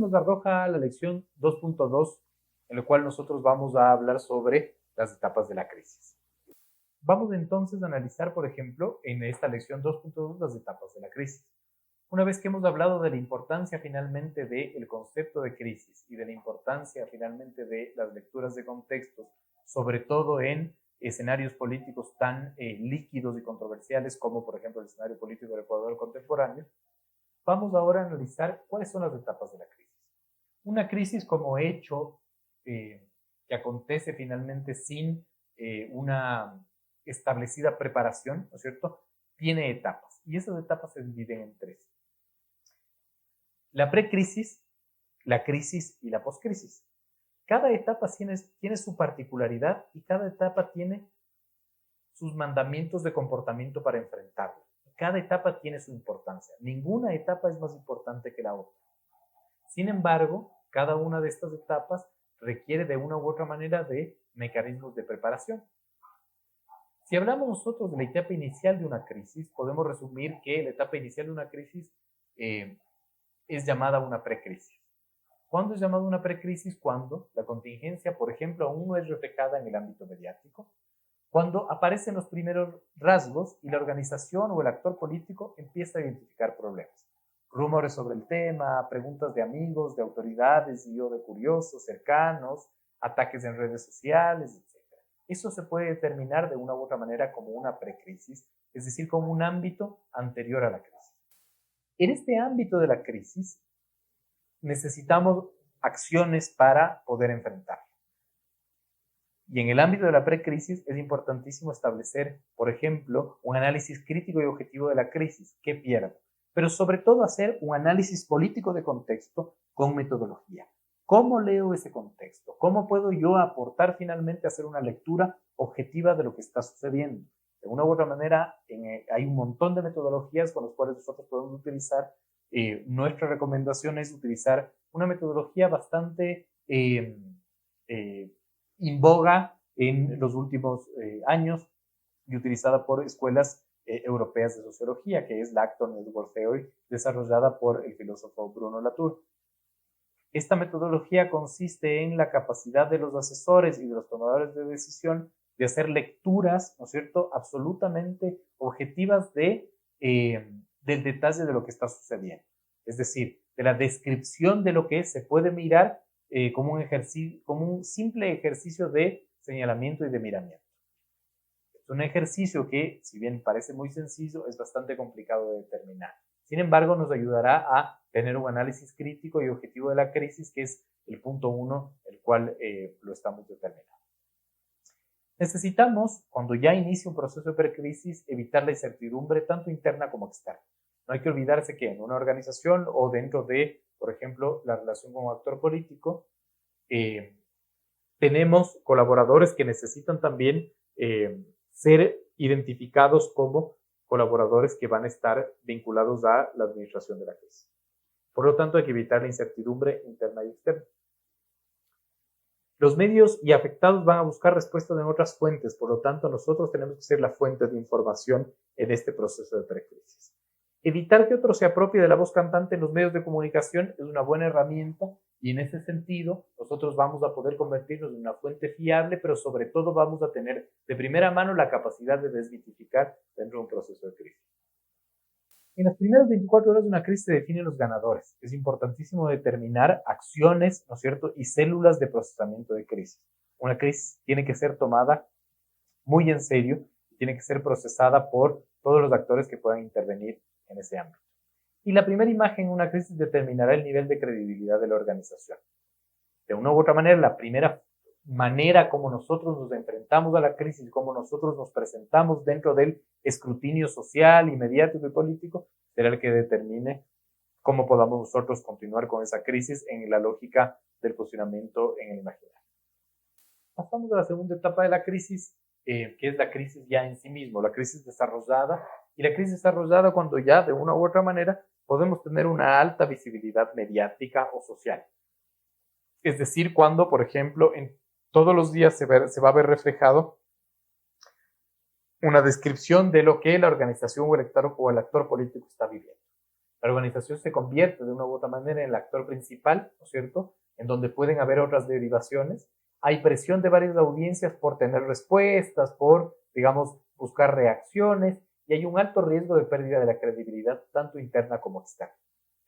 Nos arroja la lección 2.2, en la cual nosotros vamos a hablar sobre las etapas de la crisis. Vamos entonces a analizar, por ejemplo, en esta lección 2.2 las etapas de la crisis. Una vez que hemos hablado de la importancia finalmente del concepto de crisis y de la importancia finalmente de las lecturas de contextos, sobre todo en escenarios políticos tan líquidos y controversiales como por ejemplo el escenario político del Ecuador contemporáneo, vamos ahora a analizar cuáles son las etapas de la crisis. Una crisis como hecho que acontece finalmente sin una establecida preparación, ¿no es cierto?, tiene etapas, y esas etapas se dividen en tres. La precrisis, la crisis y la poscrisis. Cada etapa tiene su particularidad y cada etapa tiene sus mandamientos de comportamiento para enfrentarlo. Cada etapa tiene su importancia. Ninguna etapa es más importante que la otra. Sin embargo, cada una de estas etapas requiere de una u otra manera de mecanismos de preparación. Si hablamos nosotros de la etapa inicial de una crisis, podemos resumir que la etapa inicial de una crisis es llamada una precrisis. ¿Cuándo es llamada una precrisis? Cuando la contingencia, por ejemplo, aún no es reflejada en el ámbito mediático, cuando aparecen los primeros rasgos y la organización o el actor político empieza a identificar problemas. Rumores sobre el tema, preguntas de amigos, de autoridades y o de curiosos cercanos, ataques en redes sociales, etc. Eso se puede determinar de una u otra manera como una precrisis, es decir, como un ámbito anterior a la crisis. En este ámbito de la crisis necesitamos acciones para poder enfrentarla. Y en el ámbito de la precrisis es importantísimo establecer, por ejemplo, un análisis crítico y objetivo de la crisis, qué pierdo, pero sobre todo hacer un análisis político de contexto con metodología. ¿Cómo leo ese contexto? ¿Cómo puedo yo aportar finalmente a hacer una lectura objetiva de lo que está sucediendo? De una u otra manera, hay un montón de metodologías con las cuales nosotros podemos utilizar. Nuestra recomendación es utilizar una metodología bastante en boga en los últimos años y utilizada por escuelas europeas de sociología, que es la Actor Network Theory, desarrollada por el filósofo Bruno Latour. Esta metodología consiste en la capacidad de los asesores y de los tomadores de decisión de hacer lecturas, ¿no es cierto?, absolutamente objetivas del detalle de lo que está sucediendo. Es decir, de la descripción de lo que se puede mirar como un simple ejercicio de señalamiento y de miramiento. Es un ejercicio que, si bien parece muy sencillo, es bastante complicado de determinar. Sin embargo, nos ayudará a tener un análisis crítico y objetivo de la crisis, que es el punto 1, el cual lo estamos determinando. Necesitamos, cuando ya inicia un proceso de precrisis, evitar la incertidumbre tanto interna como externa. No hay que olvidarse que en una organización o dentro de, por ejemplo, la relación con un actor político, tenemos colaboradores que necesitan también ser identificados como colaboradores que van a estar vinculados a la administración de la crisis. Por lo tanto, hay que evitar la incertidumbre interna y externa. Los medios y afectados van a buscar respuestas en otras fuentes, por lo tanto, nosotros tenemos que ser la fuente de información en este proceso de precrisis. Evitar que otro se apropie de la voz cantante en los medios de comunicación es una buena herramienta y en ese sentido nosotros vamos a poder convertirnos en una fuente fiable, pero sobre todo vamos a tener de primera mano la capacidad de desmitificar dentro de un proceso de crisis. En las primeras 24 horas de una crisis se definen los ganadores. Es importantísimo determinar acciones, ¿no es cierto?, y células de procesamiento de crisis. Una crisis tiene que ser tomada muy en serio y tiene que ser procesada por todos los actores que puedan intervenir en ese ámbito. Y la primera imagen en una crisis determinará el nivel de credibilidad de la organización. De una u otra manera, la primera manera como nosotros nos enfrentamos a la crisis, como nosotros nos presentamos dentro del escrutinio social y mediático y político, será el que determine cómo podamos nosotros continuar con esa crisis en la lógica del posicionamiento en el imaginario. Pasamos a la segunda etapa de la crisis, que es la crisis ya en sí mismo, la crisis desarrollada, y la crisis desarrollada cuando ya de una u otra manera podemos tener una alta visibilidad mediática o social. Es decir, cuando, por ejemplo, en todos los días se va a ver reflejado una descripción de lo que la organización o el actor político está viviendo. La organización se convierte de una u otra manera en el actor principal, ¿no es cierto?, en donde pueden haber otras derivaciones. Hay presión de varias audiencias por tener respuestas, por, digamos, buscar reacciones, y hay un alto riesgo de pérdida de la credibilidad, tanto interna como externa.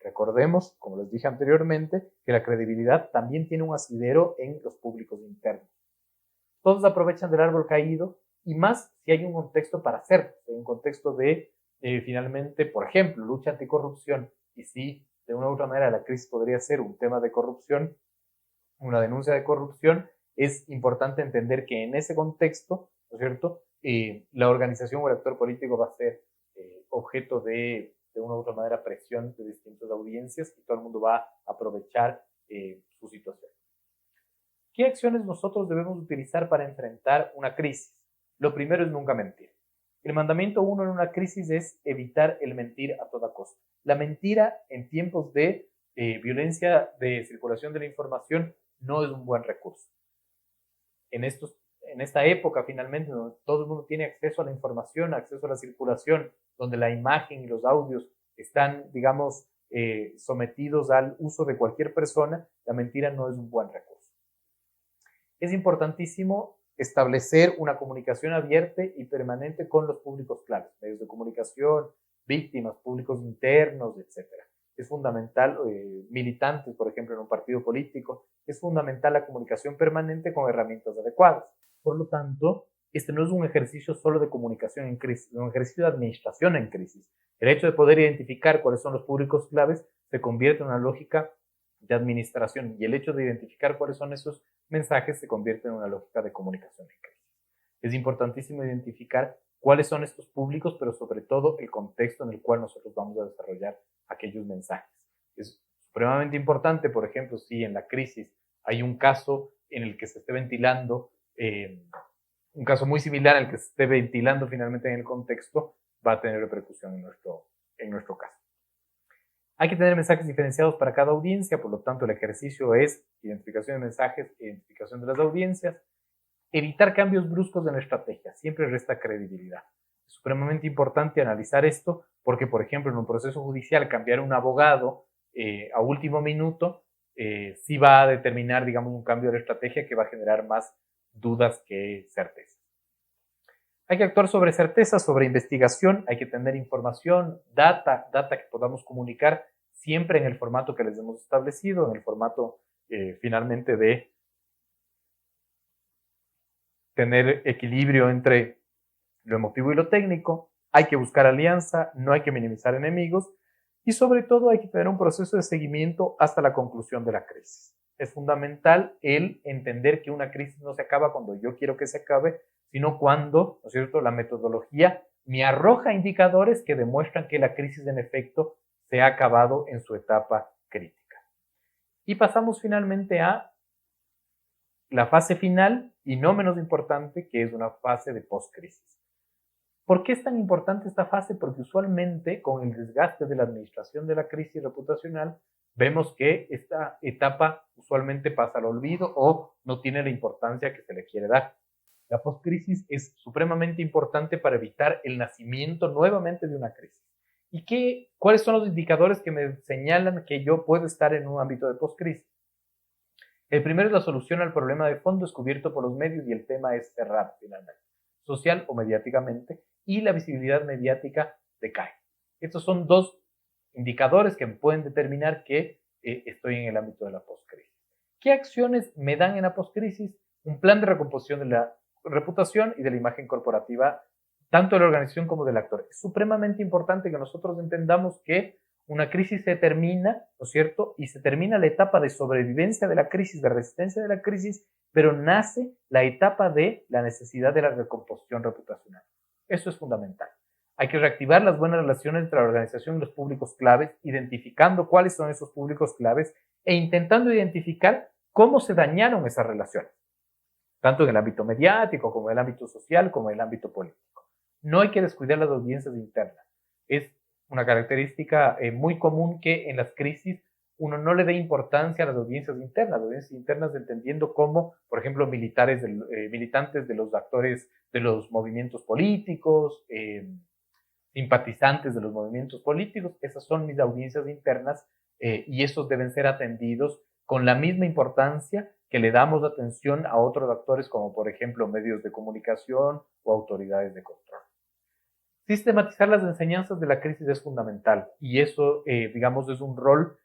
Recordemos, como les dije anteriormente, que la credibilidad también tiene un asidero en los públicos internos. Todos aprovechan del árbol caído, y más si hay un contexto para hacerlo, hay un contexto de, finalmente, por ejemplo, lucha anticorrupción, y si de una u otra manera la crisis podría ser un tema de corrupción, una denuncia de corrupción, es importante entender que en ese contexto, ¿no es cierto?, la organización o el actor político va a ser objeto de una u otra manera presión de distintas audiencias y todo el mundo va a aprovechar su situación. ¿Qué acciones nosotros debemos utilizar para enfrentar una crisis? Lo primero es nunca mentir. El mandamiento 1 en una crisis es evitar el mentir a toda costa. La mentira en tiempos de violencia de circulación de la información no es un buen recurso. En esta época, finalmente, donde todo el mundo tiene acceso a la información, acceso a la circulación, donde la imagen y los audios están, digamos, sometidos al uso de cualquier persona, la mentira no es un buen recurso. Es importantísimo establecer una comunicación abierta y permanente con los públicos claves, medios de comunicación, víctimas, públicos internos, etc. Es fundamental, militantes, por ejemplo, en un partido político, es fundamental la comunicación permanente con herramientas adecuadas. Por lo tanto, este no es un ejercicio solo de comunicación en crisis, es un ejercicio de administración en crisis. El hecho de poder identificar cuáles son los públicos claves se convierte en una lógica de administración, y el hecho de identificar cuáles son esos mensajes se convierte en una lógica de comunicación en crisis. Es importantísimo identificar cuáles son estos públicos, pero sobre todo el contexto en el cual nosotros vamos a desarrollar aquellos mensajes. Es supremamente importante, por ejemplo, si en la crisis hay un caso en el que se esté ventilando, un caso muy similar al que se esté ventilando finalmente en el contexto, va a tener repercusión en nuestro caso. Hay que tener mensajes diferenciados para cada audiencia, por lo tanto el ejercicio es identificación de mensajes, identificación de las audiencias, evitar cambios bruscos en la estrategia, siempre resta credibilidad. Es supremamente importante analizar esto porque, por ejemplo, en un proceso judicial cambiar un abogado a último minuto sí va a determinar, digamos, un cambio de estrategia que va a generar más dudas que certezas. Hay que actuar sobre certeza, sobre investigación, hay que tener información, data que podamos comunicar siempre en el formato que les hemos establecido, en el formato finalmente de tener equilibrio entre lo emotivo y lo técnico. Hay que buscar alianza, no hay que minimizar enemigos y sobre todo hay que tener un proceso de seguimiento hasta la conclusión de la crisis. Es fundamental el entender que una crisis no se acaba cuando yo quiero que se acabe, sino cuando, ¿no es cierto?, la metodología me arroja indicadores que demuestran que la crisis en efecto se ha acabado en su etapa crítica. Y pasamos finalmente a la fase final, y no menos importante, que es una fase de post-crisis. ¿Por qué es tan importante esta fase? Porque usualmente con el desgaste de la administración de la crisis reputacional, vemos que esta etapa usualmente pasa al olvido o no tiene la importancia que se le quiere dar. La post-crisis es supremamente importante para evitar el nacimiento nuevamente de una crisis. ¿Y cuáles son los indicadores que me señalan que yo puedo estar en un ámbito de post-crisis? El primero es la solución al problema de fondo descubierto por los medios y el tema es cerrado finalmente, social o mediáticamente, y la visibilidad mediática decae. Estos son dos indicadores que me pueden determinar que estoy en el ámbito de la postcrisis. ¿Qué acciones me dan en la postcrisis? Un plan de recomposición de la reputación y de la imagen corporativa, tanto de la organización como del actor. Es supremamente importante que nosotros entendamos que una crisis se termina, ¿no es cierto? Y se termina la etapa de sobrevivencia de la crisis, de resistencia de la crisis, pero nace la etapa de la necesidad de la recomposición reputacional. Eso es fundamental. Hay que reactivar las buenas relaciones entre la organización y los públicos claves, identificando cuáles son esos públicos claves e intentando identificar cómo se dañaron esas relaciones, tanto en el ámbito mediático como en el ámbito social como en el ámbito político. No hay que descuidar las audiencias internas. Es una característica muy común que en las crisis uno no le dé importancia a las audiencias internas entendiendo como, por ejemplo, militantes de los actores de los movimientos políticos, simpatizantes de los movimientos políticos. Esas son mis audiencias internas y esos deben ser atendidos con la misma importancia que le damos atención a otros actores como por ejemplo medios de comunicación o autoridades de control. Sistematizar las enseñanzas de la crisis es fundamental y eso, digamos, es un rol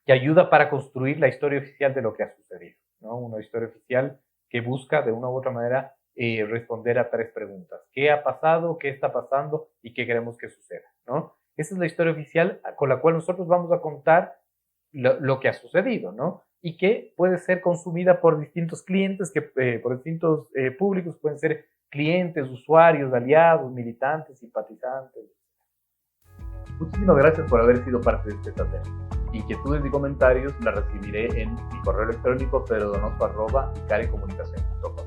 que ayuda para construir la historia oficial de lo que ha sucedido, ¿no? Una historia oficial que busca de una u otra manera responder a 3 preguntas. ¿Qué ha pasado? ¿Qué está pasando? ¿Y qué queremos que suceda? ¿No? Esa es la historia oficial con la cual nosotros vamos a contar lo que ha sucedido, ¿no? Y que puede ser consumida por distintos clientes, por distintos públicos, pueden ser clientes, usuarios, aliados, militantes, simpatizantes. Muchísimas gracias por haber sido parte de este taller. Inquietudes y comentarios las recibiré en mi correo electrónico pedrodonoso@icarecomunicacion.com.